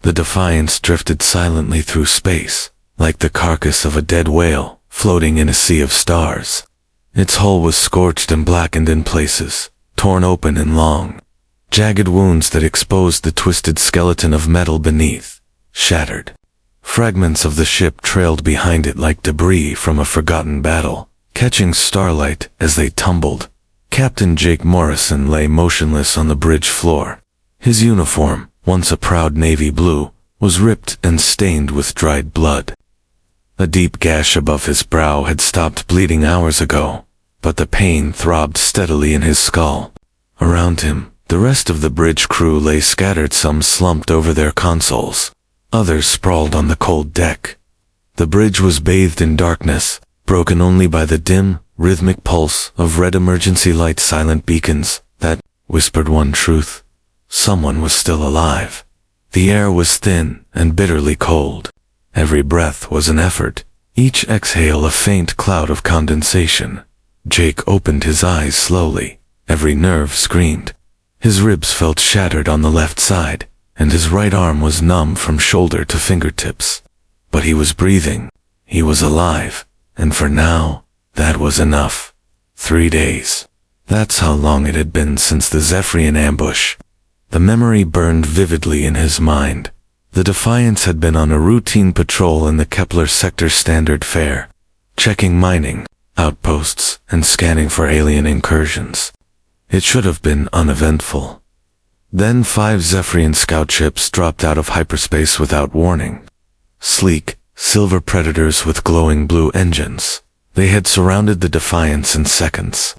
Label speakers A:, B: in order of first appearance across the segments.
A: The Defiance drifted silently through space, like the carcass of a dead whale, floating in a sea of stars. Its hull was scorched and blackened in places, torn open in long, jagged wounds that exposed the twisted skeleton of metal beneath, shattered. Fragments of the ship trailed behind it like debris from a forgotten battle, catching starlight as they tumbled. Captain Jake Morrison lay motionless on the bridge floor. His uniform, once a proud navy blue, was ripped and stained with dried blood. A deep gash above his brow had stopped bleeding hours ago, but the pain throbbed steadily in his skull. Around him, the rest of the bridge crew lay scattered, some slumped over their consoles, others sprawled on the cold deck. The bridge was bathed in darkness, broken only by the dim, rhythmic pulse of red emergency light silent beacons that whispered one truth: someone was still alive. The air was thin and bitterly cold. Every breath was an effort, each exhale a faint cloud of condensation. Jake opened his eyes slowly. Every nerve screamed. His ribs felt shattered on the left side, and his right arm was numb from shoulder to fingertips. But he was breathing. He was alive. And for now, that was enough. 3 days. That's how long it had been since the Zephyrian ambush. The memory burned vividly in his mind. The Defiance had been on a routine patrol in the Kepler sector standard fare, checking mining, outposts, and scanning for alien incursions. It should have been uneventful. Then 5 Zephyrian scout ships dropped out of hyperspace without warning. Sleek, silver predators with glowing blue engines. They had surrounded the Defiance in seconds.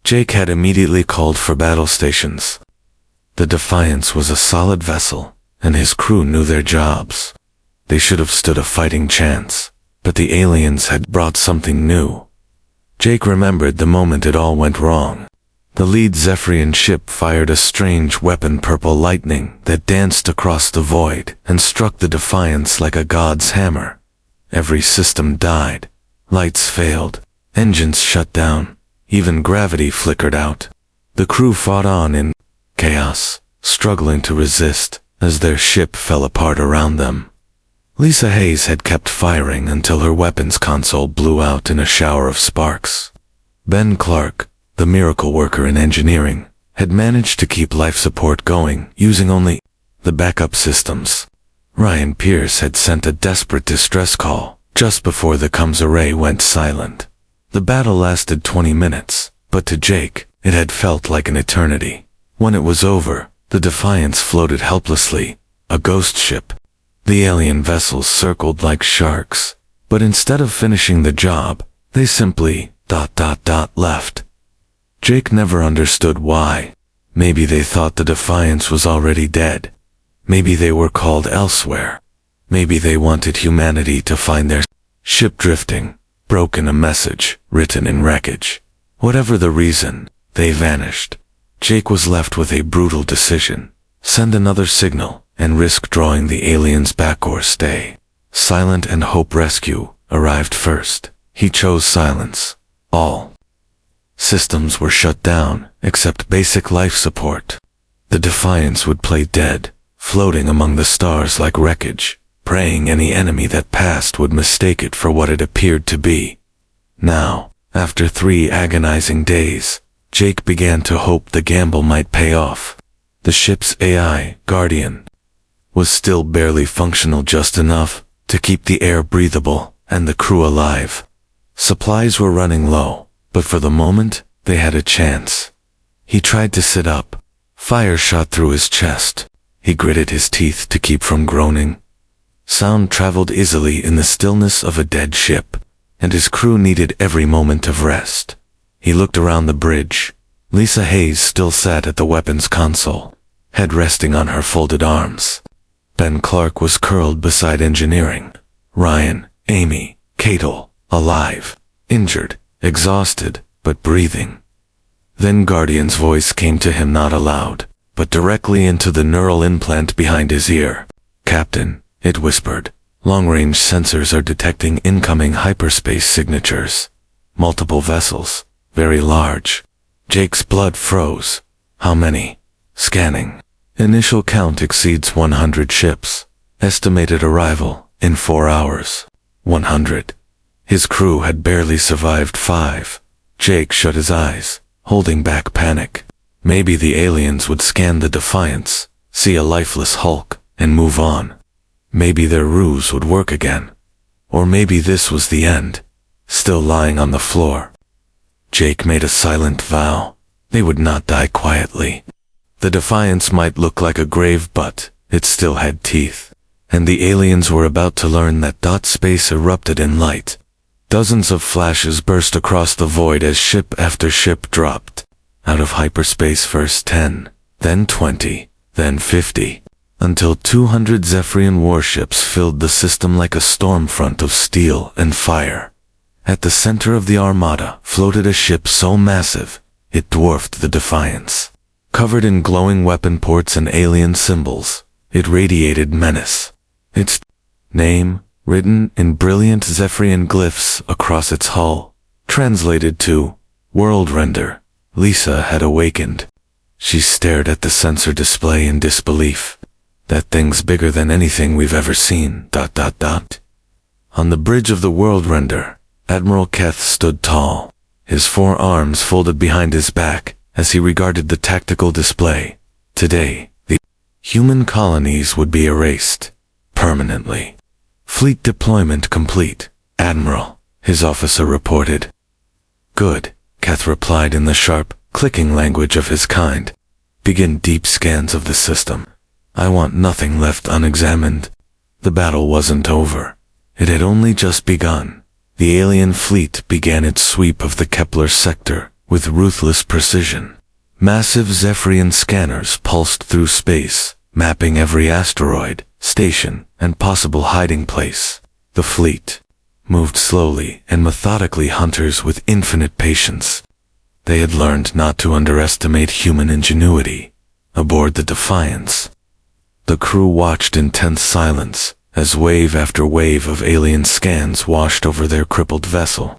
A: Jake had immediately called for battle stations. The Defiance was a solid vessel, and his crew knew their jobs. They should have stood a fighting chance, but the aliens had brought something new. Jake remembered the moment it all went wrong. The lead Zephyrian ship fired a strange weapon, purple lightning, that danced across the void and struck the Defiance like a god's hammer. Every system died. Lights failed. Engines shut down. Even gravity flickered out. The crew fought on in chaos, struggling to resist as their ship fell apart around them. Lisa Hayes had kept firing until her weapons console blew out in a shower of sparks. Ben Clark, the miracle worker in engineering, had managed to keep life support going using only the backup systems. Ryan Pierce had sent a desperate distress call just before the comms array went silent. The battle lasted 20 minutes, but to Jake, it had felt like an eternity. When it was over, the Defiance floated helplessly, a ghost ship. The alien vessels circled like sharks, but instead of finishing the job, they simply ... left. Jake never understood why. Maybe they thought the Defiance was already dead. Maybe they were called elsewhere. Maybe they wanted humanity to find their ship drifting, broken, a message written in wreckage. Whatever the reason, they vanished. Jake was left with a brutal decision: send another signal and risk drawing the aliens back or stay. Silent and Hope Rescue arrived first. He chose silence. All systems were shut down, except basic life support. The Defiance would play dead, floating among the stars like wreckage, praying any enemy that passed would mistake it for what it appeared to be. Now, after 3 agonizing days, Jake began to hope the gamble might pay off. The ship's AI, Guardian, was still barely functional, just enough to keep the air breathable and the crew alive. Supplies were running low, but for the moment, they had a chance. He tried to sit up. Fire shot through his chest. He gritted his teeth to keep from groaning. Sound traveled easily in the stillness of a dead ship, and his crew needed every moment of rest. He looked around the bridge. Lisa Hayes still sat at the weapons console, head resting on her folded arms. Ben Clark was curled beside engineering. Ryan, Amy, Catel, alive, injured, exhausted, but breathing. Then Guardian's voice came to him, not aloud, but directly into the neural implant behind his ear. "Captain," it whispered, "long-range sensors are detecting incoming hyperspace signatures. Multiple vessels, very large." Jake's blood froze. "How many?" "Scanning. Initial count exceeds 100 ships. Estimated arrival in 4 hours. 100. His crew had barely survived 5. Jake shut his eyes, holding back panic. Maybe the aliens would scan the Defiance, see a lifeless hulk, and move on. Maybe their ruse would work again. Or maybe this was the end, still lying on the floor. Jake made a silent vow. They would not die quietly. The Defiance might look like a grave, but it still had teeth. And the aliens were about to learn that space erupted in light. Dozens of flashes burst across the void as ship after ship dropped out of hyperspace. First 10, then 20, then 50, until 200 Zephyrian warships filled the system like a storm front of steel and fire. At the center of the Armada floated a ship so massive it dwarfed the Defiance. Covered in glowing weapon ports and alien symbols, it radiated menace. Its name, written in brilliant Zephyrian glyphs across its hull, translated to World Render. Lisa had awakened. She stared at the sensor display in disbelief. That thing's bigger than anything we've ever seen. On the bridge of the World Render, Admiral Keth stood tall, his 4 arms folded behind his back as he regarded the tactical display. Today, the human colonies would be erased. Permanently. Fleet deployment complete, Admiral, his officer reported. Good, Keth replied in the sharp, clicking language of his kind. Begin deep scans of the system. I want nothing left unexamined. The battle wasn't over. It had only just begun. The alien fleet began its sweep of the Kepler sector with ruthless precision. Massive Zephyrian scanners pulsed through space, mapping every asteroid, station, and possible hiding place. The fleet moved slowly and methodically, hunters with infinite patience. They had learned not to underestimate human ingenuity. Aboard the Defiance, the crew watched in tense silence as wave after wave of alien scans washed over their crippled vessel.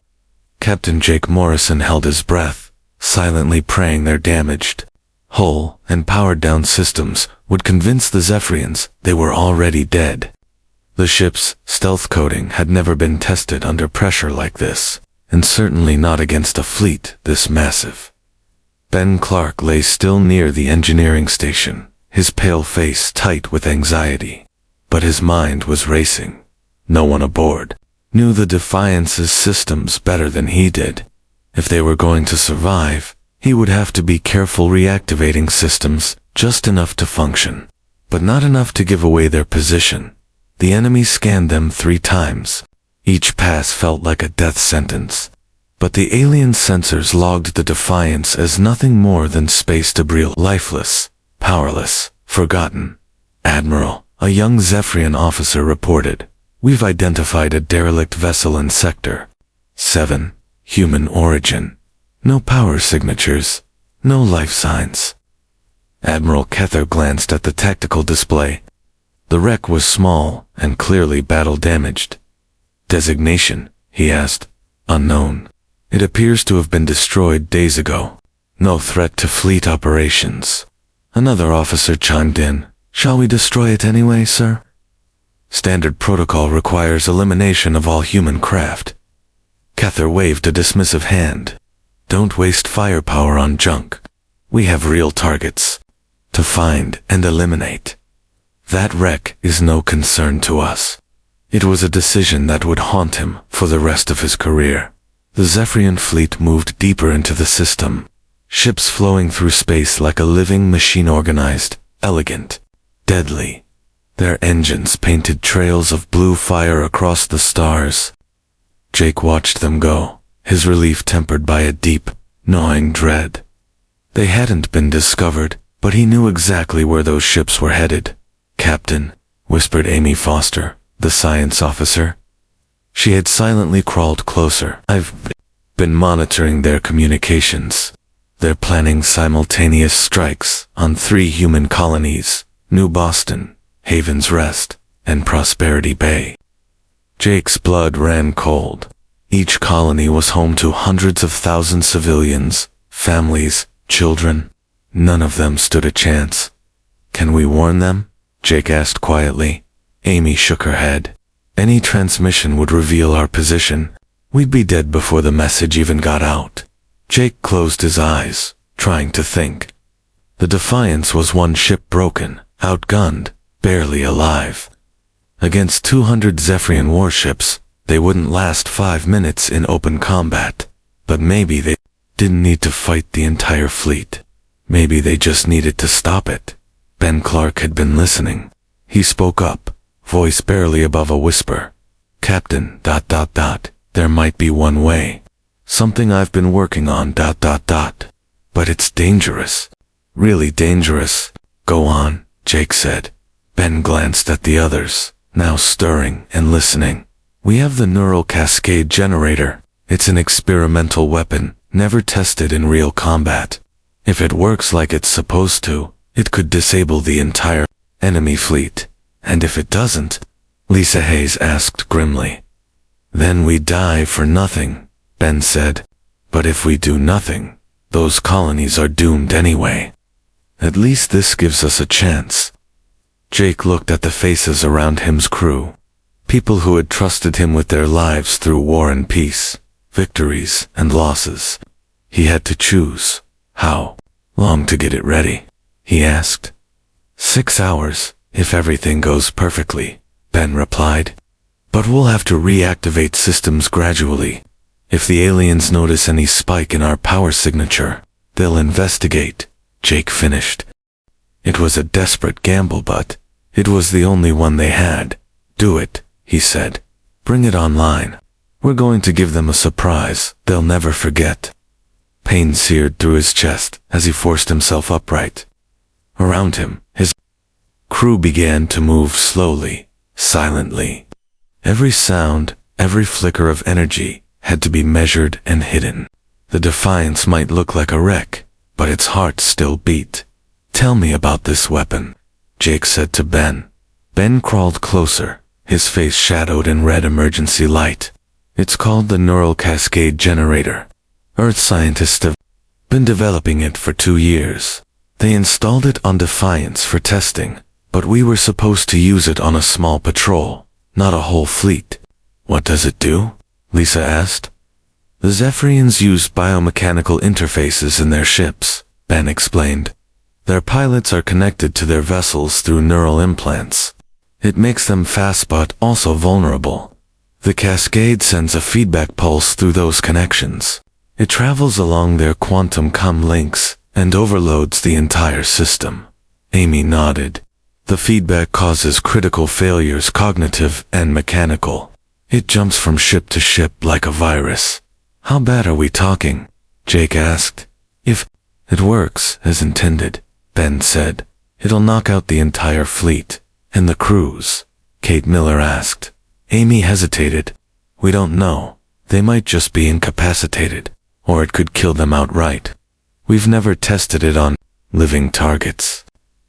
A: Captain Jake Morrison held his breath, silently praying their damaged hull and powered-down systems would convince the Zephyrians they were already dead. The ship's stealth coating had never been tested under pressure like this, and certainly not against a fleet this massive. Ben Clark lay still near the engineering station, his pale face tight with anxiety. But his mind was racing. No one aboard knew the Defiance's systems better than he did. If they were going to survive, he would have to be careful reactivating systems just enough to function, but not enough to give away their position. The enemy scanned them 3 times. Each pass felt like a death sentence. But the alien sensors logged the Defiance as nothing more than space debris, lifeless, powerless, forgotten. Admiral, a young Zephyrian officer reported, we've identified a derelict vessel in Sector 7, human origin. No power signatures, no life signs. Admiral Kether glanced at the tactical display. The wreck was small and clearly battle-damaged. Designation, he asked. Unknown. It appears to have been destroyed days ago. No threat to fleet operations. Another officer chimed in. Shall we destroy it anyway, sir? Standard protocol requires elimination of all human craft. Kether waved a dismissive hand. Don't waste firepower on junk. We have real targets to find and eliminate. That wreck is no concern to us. It was a decision that would haunt him for the rest of his career. The Zephyrian fleet moved deeper into the system, ships flowing through space like a living machine, organized, elegant, deadly. Their engines painted trails of blue fire across the stars. Jake watched them go, his relief tempered by a deep, gnawing dread. They hadn't been discovered, but he knew exactly where those ships were headed. Captain, whispered Amy Foster, the science officer. She had silently crawled closer. I've been monitoring their communications. They're planning simultaneous strikes on 3 human colonies, New Boston, Haven's Rest, and Prosperity Bay. Jake's blood ran cold. Each colony was home to hundreds of thousands of civilians, families, children. None of them stood a chance. Can we warn them? Jake asked quietly. Amy shook her head. Any transmission would reveal our position. We'd be dead before the message even got out. Jake closed his eyes, trying to think. The Defiance was one ship broken, outgunned, barely alive. Against 200 Zephyrian warships, they wouldn't last 5 minutes in open combat. But maybe they didn't need to fight the entire fleet. Maybe they just needed to stop it. Ben Clark had been listening. He spoke up, voice barely above a whisper. Captain, ... there might be one way. Something I've been working on ... But it's dangerous. Really dangerous. Go on, Jake said. Ben glanced at the others, now stirring and listening. We have the neural cascade generator. It's an experimental weapon, never tested in real combat. If it works like it's supposed to, it could disable the entire enemy fleet. And if it doesn't, Lisa Hayes asked grimly. Then we die for nothing, Ben said. But if we do nothing, those colonies are doomed anyway. At least this gives us a chance. Jake looked at the faces around him's crew. People who had trusted him with their lives through war and peace, victories and losses. He had to choose. How long to get it ready? He asked. 6 hours, if everything goes perfectly, Ben replied. But we'll have to reactivate systems gradually. If the aliens notice any spike in our power signature, they'll investigate, Jake finished. It was a desperate gamble, but it was the only one they had. Do it, he said. Bring it online. We're going to give them a surprise they'll never forget. Pain seared through his chest as he forced himself upright. Around him, his crew began to move slowly, silently. Every sound, every flicker of energy had to be measured and hidden. The Defiance might look like a wreck, but its heart still beat. Tell me about this weapon, Jake said to Ben. Ben crawled closer, his face shadowed in red emergency light. It's called the Neural Cascade Generator. Earth scientists have been developing it for 2 years. They installed it on Defiance for testing, but we were supposed to use it on a small patrol, not a whole fleet. What does it do? Lisa asked. The Zephyrians use biomechanical interfaces in their ships, Ben explained. Their pilots are connected to their vessels through neural implants. It makes them fast but also vulnerable. The cascade sends a feedback pulse through those connections. It travels along their quantum links and overloads the entire system. Amy nodded. The feedback causes critical failures, cognitive and mechanical. It jumps from ship to ship like a virus. How bad are we talking? Jake asked. If it works as intended, Ben said, it'll knock out the entire fleet. And the crews? Kate Miller asked. Amy hesitated. We don't know. They might just be incapacitated, or it could kill them outright. We've never tested it on living targets.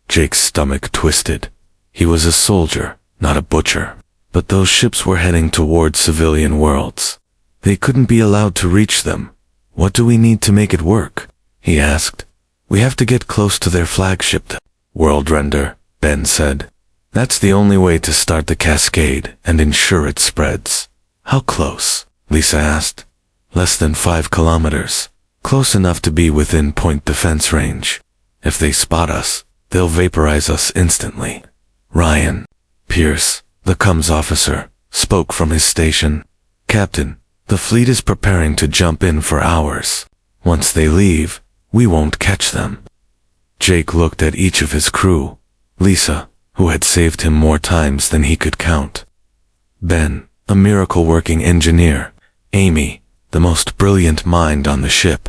A: Jake's stomach twisted. He was a soldier, not a butcher. But those ships were heading toward civilian worlds. They couldn't be allowed to reach them. What do we need to make it work? He asked. We have to get close to their flagship, the World Render, Ben said. That's the only way to start the cascade and ensure it spreads. How close? Lisa asked. Less than 5 kilometers. Close enough to be within point defense range. If they spot us, they'll vaporize us instantly. Ryan Pierce, the comms officer, spoke from his station. Captain, the fleet is preparing to jump in for hours. Once they leave, we won't catch them. Jake looked at each of his crew. Lisa, who had saved him more times than he could count. Ben, a miracle-working engineer. Amy, the most brilliant mind on the ship.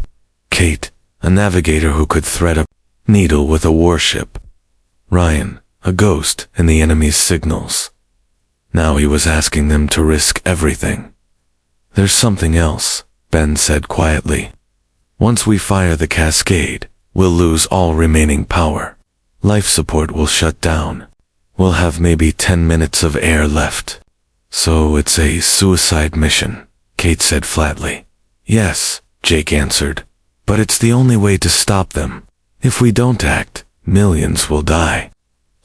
A: Kate, a navigator who could thread a needle with a warship. Ryan, a ghost in the enemy's signals. Now he was asking them to risk everything. There's something else, Ben said quietly. Once we fire the cascade, we'll lose all remaining power. Life support will shut down. We'll have maybe 10 minutes of air left. So it's a suicide mission, Kate said flatly. Yes, Jake answered. But it's the only way to stop them. If we don't act, millions will die.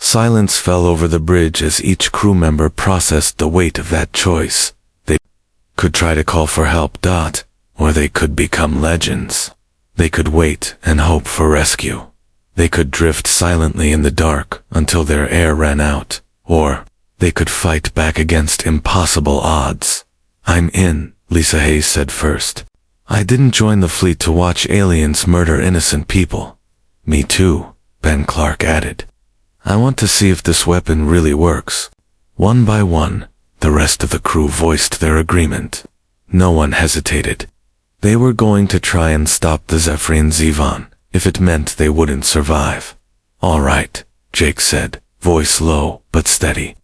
A: Silence fell over the bridge as each crew member processed the weight of that choice. They could try to call for help, or they could become legends. They could wait and hope for rescue. They could drift silently in the dark until their air ran out, or they could fight back against impossible odds. "I'm in," Lisa Hayes said first. "I didn't join the fleet to watch aliens murder innocent people." "Me too," Ben Clark added. "I want to see if this weapon really works." One by one, the rest of the crew voiced their agreement. No one hesitated. They were going to try and stop the Zephyrian Zevon, if it meant they wouldn't survive. "All right," Jake said, voice low but steady.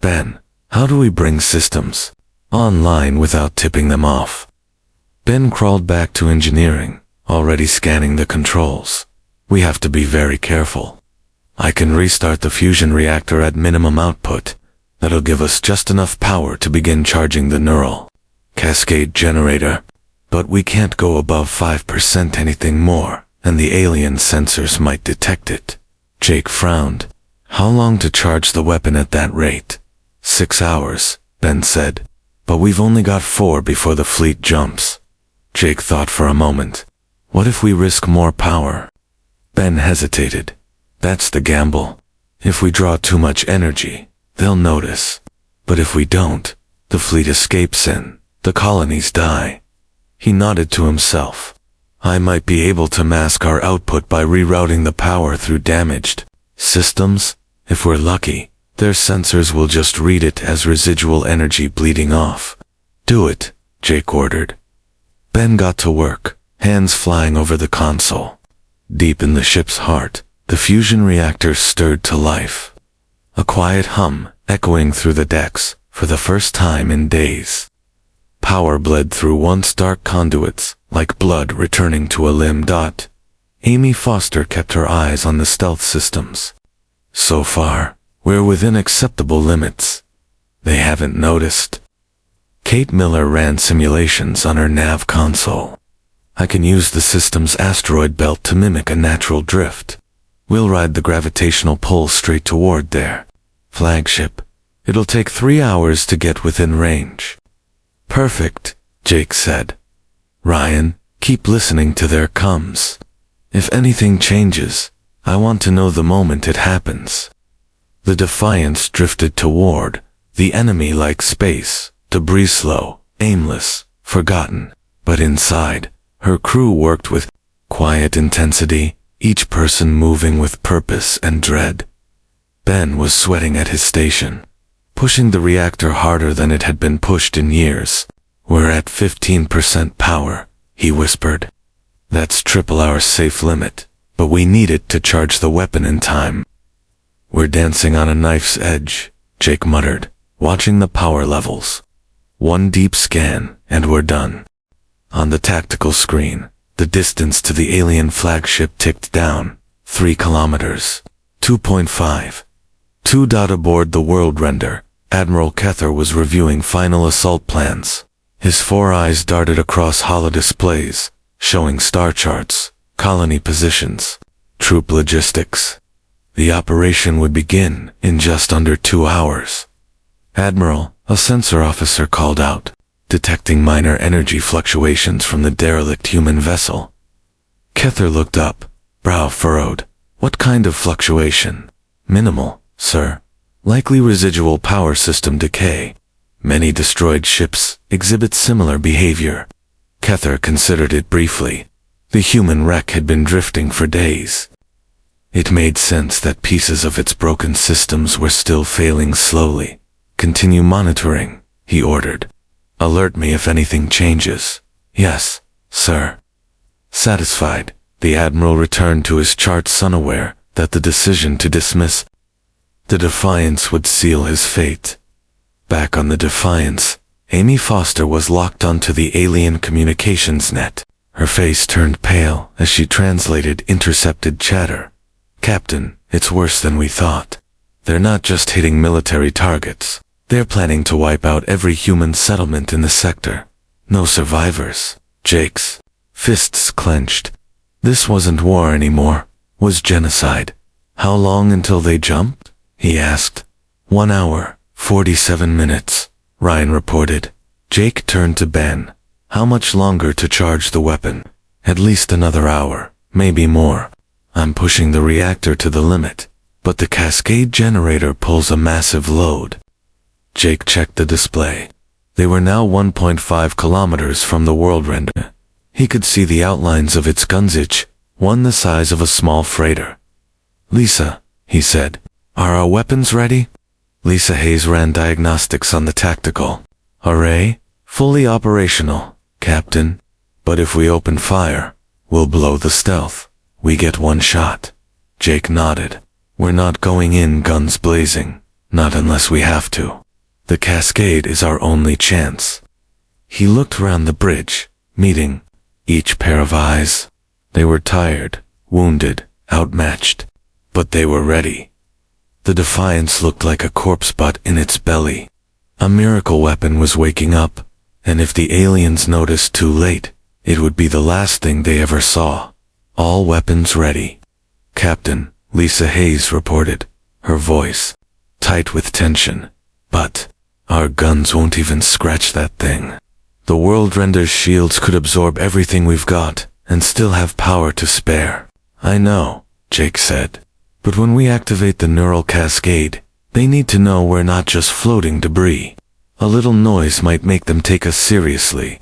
A: "Ben, how do we bring systems online without tipping them off?" Ben crawled back to engineering, already scanning the controls. "We have to be very careful. I can restart the fusion reactor at minimum output. That'll give us just enough power to begin charging the neural cascade generator. But we can't go above 5% anything more, and the alien sensors might detect it." Jake frowned. "How long to charge the weapon at that rate?" 6 hours, Ben said. "But we've only got 4 before the fleet jumps." Jake thought for a moment. "What if we risk more power?" Ben hesitated. "That's the gamble. If we draw too much energy, they'll notice. But if we don't, the fleet escapes and the colonies die." He nodded to himself. "I might be able to mask our output by rerouting the power through damaged systems. If we're lucky, their sensors will just read it as residual energy bleeding off." "Do it," Jake ordered. Ben got to work, hands flying over the console. Deep in the ship's heart, the fusion reactor stirred to life. A quiet hum echoing through the decks for the first time in days. Power bled through once dark conduits, like blood returning to a limb. Amy Foster kept her eyes on the stealth systems. "So far, we're within acceptable limits. They haven't noticed." Kate Miller ran simulations on her nav console. "I can use the system's asteroid belt to mimic a natural drift. We'll ride the gravitational pull straight toward their flagship. It'll take 3 hours to get within range." "Perfect," Jake said. "Ryan, keep listening to their comms. If anything changes, I want to know the moment it happens." The Defiance drifted toward the enemy like space, debris slow, aimless, forgotten. But inside, her crew worked with quiet intensity, each person moving with purpose and dread. Ben was sweating at his station, pushing the reactor harder than it had been pushed in years. "We're at 15% power," he whispered. "That's triple our safe limit, but we need it to charge the weapon in time." "We're dancing on a knife's edge," Jake muttered, watching the power levels. One deep scan, and we're done. On the tactical screen, the distance to the alien flagship ticked down. 3 kilometers. 2.5. 2. Aboard the world render, Admiral Kether was reviewing final assault plans. His 4 eyes darted across holodisplays, showing star charts, colony positions, troop logistics. The operation would begin in just under 2 hours. "Admiral," a sensor officer called out, detecting minor energy fluctuations from the derelict human vessel. Kether looked up, brow furrowed. "What kind of fluctuation?" "Minimal, sir. Likely residual power system decay. Many destroyed ships exhibit similar behavior." Kether considered it briefly. The human wreck had been drifting for days. It made sense that pieces of its broken systems were still failing slowly. "Continue monitoring," he ordered. "Alert me if anything changes." "Yes, sir." Satisfied, the Admiral returned to his charts, unaware that the decision to dismiss the Defiance would seal his fate. Back on the Defiance, Amy Foster was locked onto the alien communications net. Her face turned pale as she translated intercepted chatter. "Captain, it's worse than we thought. They're not just hitting military targets. They're planning to wipe out every human settlement in the sector. No survivors." Jake's fists clenched. This wasn't war anymore, was genocide. How long until they jumped? He asked. 1 hour, 47 minutes, Ryan reported. Jake turned to Ben. How much longer to charge the weapon? At least another hour, maybe more. I'm pushing the reactor to the limit, but the cascade generator pulls a massive load. Jake checked the display. They were now 1.5 kilometers from the world render. He could see the outlines of its gunsage, one the size of a small freighter. Lisa, he said, are our weapons ready? Lisa Hayes ran diagnostics on the tactical. Array, fully operational, Captain. But if we open fire, we'll blow the stealth. We get one shot. Jake nodded. We're not going in guns blazing, not unless we have to. The cascade is our only chance. He looked around the bridge, meeting each pair of eyes. They were tired, wounded, outmatched, but they were ready. The Defiance looked like a corpse butt in its belly. A miracle weapon was waking up, and if the aliens noticed too late, it would be the last thing they ever saw. All weapons ready. Captain, Lisa Hayes reported, her voice tight with tension. But our guns won't even scratch that thing. The world render's shields could absorb everything we've got and still have power to spare. I know, Jake said. But when we activate the neural cascade, they need to know we're not just floating debris. A little noise might make them take us seriously.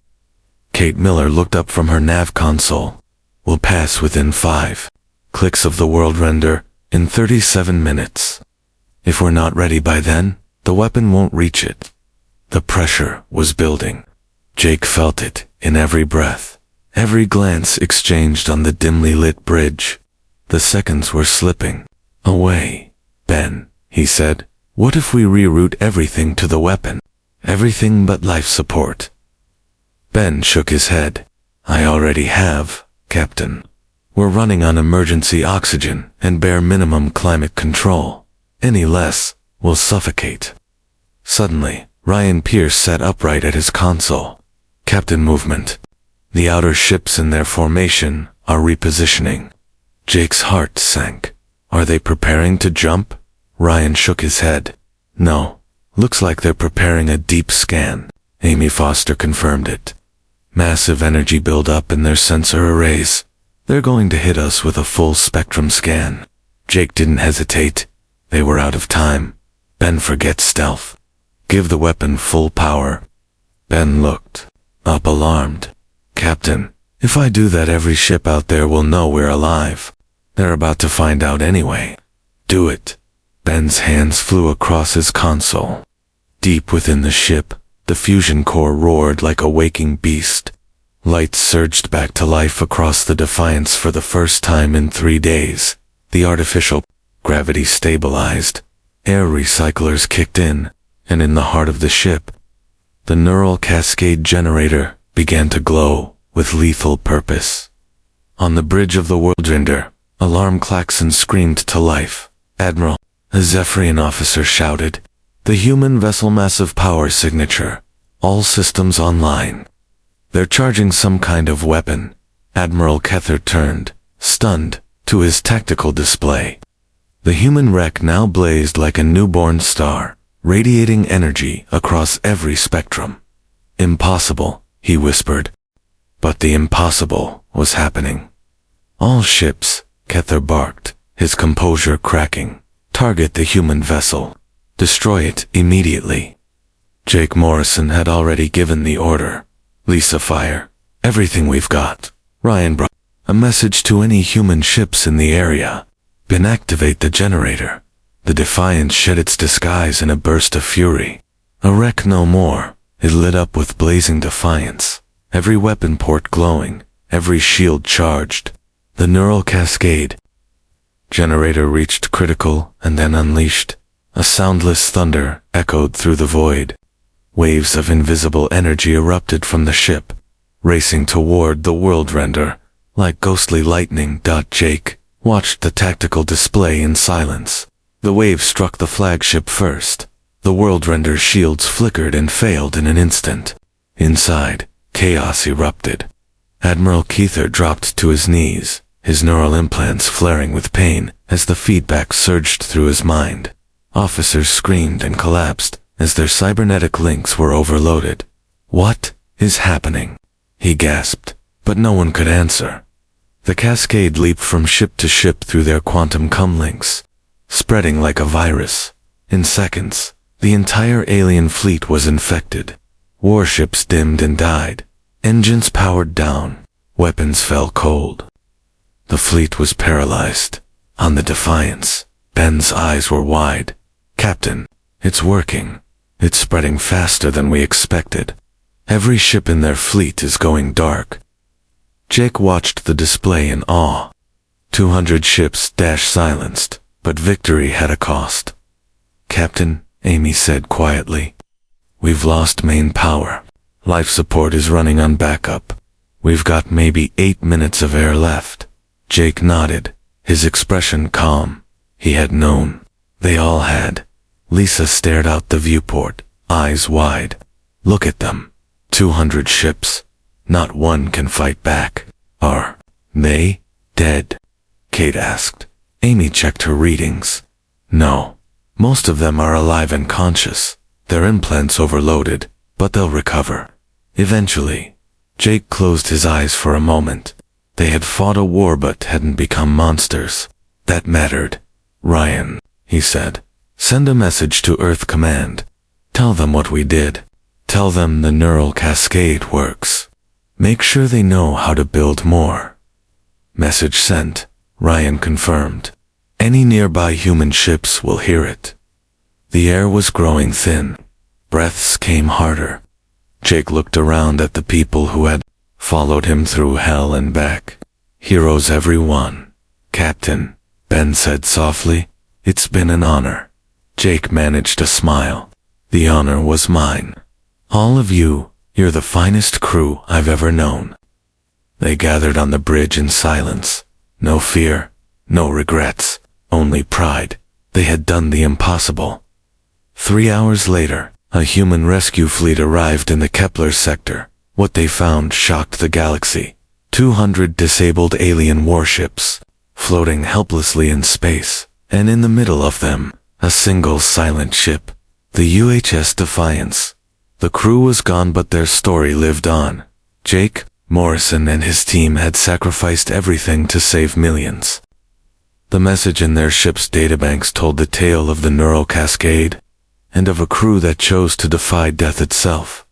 A: Kate Miller looked up from her nav console. We'll pass within 5 clicks of the world render in 37 minutes. If we're not ready by then, the weapon won't reach it. The pressure was building. Jake felt it in every breath, every glance exchanged on the dimly lit bridge. The seconds were slipping away. Ben, he said, what if we reroute everything to the weapon? Everything but life support. Ben shook his head. I already have, Captain. We're running on emergency oxygen and bare minimum climate control. Any less will suffocate. Suddenly, Ryan Pierce sat upright at his console. Captain movement. The outer ships in their formation are repositioning. Jake's heart sank. Are they preparing to jump? Ryan shook his head. No. Looks like they're preparing a deep scan. Amy Foster confirmed it. Massive energy buildup in their sensor arrays. They're going to hit us with a full spectrum scan. Jake didn't hesitate. They were out of time. Ben forgets stealth. Give the weapon full power. Ben looked up alarmed. Captain, if I do that, every ship out there will know we're alive. They're about to find out anyway. Do it. Ben's hands flew across his console. Deep within the ship, the fusion core roared like a waking beast. Lights surged back to life across the Defiance for the first time in 3 days. The artificial gravity stabilized. Air recyclers kicked in, and in the heart of the ship, the neural cascade generator began to glow with lethal purpose. On the bridge of the worldrender, alarm klaxons screamed to life. Admiral, a Zephyrian officer shouted, the human vessel massive power signature. All systems online. They're charging some kind of weapon. Admiral Kether turned, stunned, to his tactical display. The human wreck now blazed like a newborn star, radiating energy across every spectrum. Impossible, he whispered. But the impossible was happening. All ships, Kether barked, his composure cracking. Target the human vessel. Destroy it immediately. Jake Morrison had already given the order. Lisa, fire. Everything we've got. Ryan brought a message to any human ships in the area. Ben, activate the generator. The Defiance shed its disguise in a burst of fury. A wreck no more. It lit up with blazing defiance. Every weapon port glowing. Every shield charged. The neural cascade generator reached critical and then unleashed. A soundless thunder echoed through the void. Waves of invisible energy erupted from the ship, racing toward the world render, like ghostly lightning. Jake watched the tactical display in silence. The wave struck the flagship first. The world render's shields flickered and failed in an instant. Inside, chaos erupted. Admiral Kether dropped to his knees, his neural implants flaring with pain. as the feedback surged through his mind. Officers screamed and collapsed as their cybernetic links were overloaded. "What is happening?" he gasped, but no one could answer. The cascade leaped from ship to ship through their quantum comlinks, spreading like a virus. In seconds, the entire alien fleet was infected. Warships dimmed and died. Engines powered down. Weapons fell cold. The fleet was paralyzed. On the Defiance, Ben's eyes were wide. "Captain, it's working. It's spreading faster than we expected. Every ship in their fleet is going dark." Jake watched the display in awe. 200 ships silenced, but victory had a cost. "Captain," Amy said quietly, "we've lost main power. Life support is running on backup. We've got maybe 8 minutes of air left." Jake nodded, his expression calm. He had known. They all had. Lisa stared out the viewport, eyes wide. "Look at them. 200 ships. Not one can fight back. Are they dead?" Kate asked. Amy checked her readings. "No. Most of them are alive and conscious. Their implants overloaded, but they'll recover. Eventually." Jake closed his eyes for a moment. They had fought a war but hadn't become monsters. That mattered. "Ryan," he said, "send a message to Earth Command. Tell them what we did. Tell them the neural cascade works. Make sure they know how to build more." "Message sent," Ryan confirmed. "Any nearby human ships will hear it." The air was growing thin. Breaths came harder. Jake looked around at the people who had followed him through hell and back. "Heroes every one." "Captain," Ben said softly, "it's been an honor." Jake managed a smile. "The honor was mine. All of you, you're the finest crew I've ever known." They gathered on the bridge in silence. No fear, no regrets, only pride. They had done the impossible. 3 hours later, a human rescue fleet arrived in the Kepler sector. What they found shocked the galaxy. 200 disabled alien warships, floating helplessly in space, and in the middle of them, a single silent ship, the UHS Defiance. The crew was gone, but their story lived on. Jake Morrison and his team had sacrificed everything to save millions. The message in their ship's databanks told the tale of the neural cascade, and of a crew that chose to defy death itself.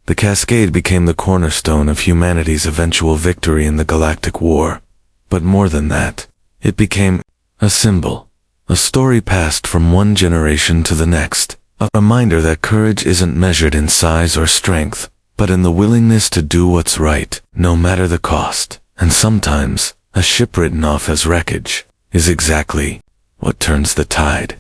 A: The cascade became the cornerstone of humanity's eventual victory in the Galactic War, but more than that, it became a symbol, a story passed from one generation to the next, a reminder that courage isn't measured in size or strength, but in the willingness to do what's right, no matter the cost. And sometimes, a ship written off as wreckage is exactly what turns the tide.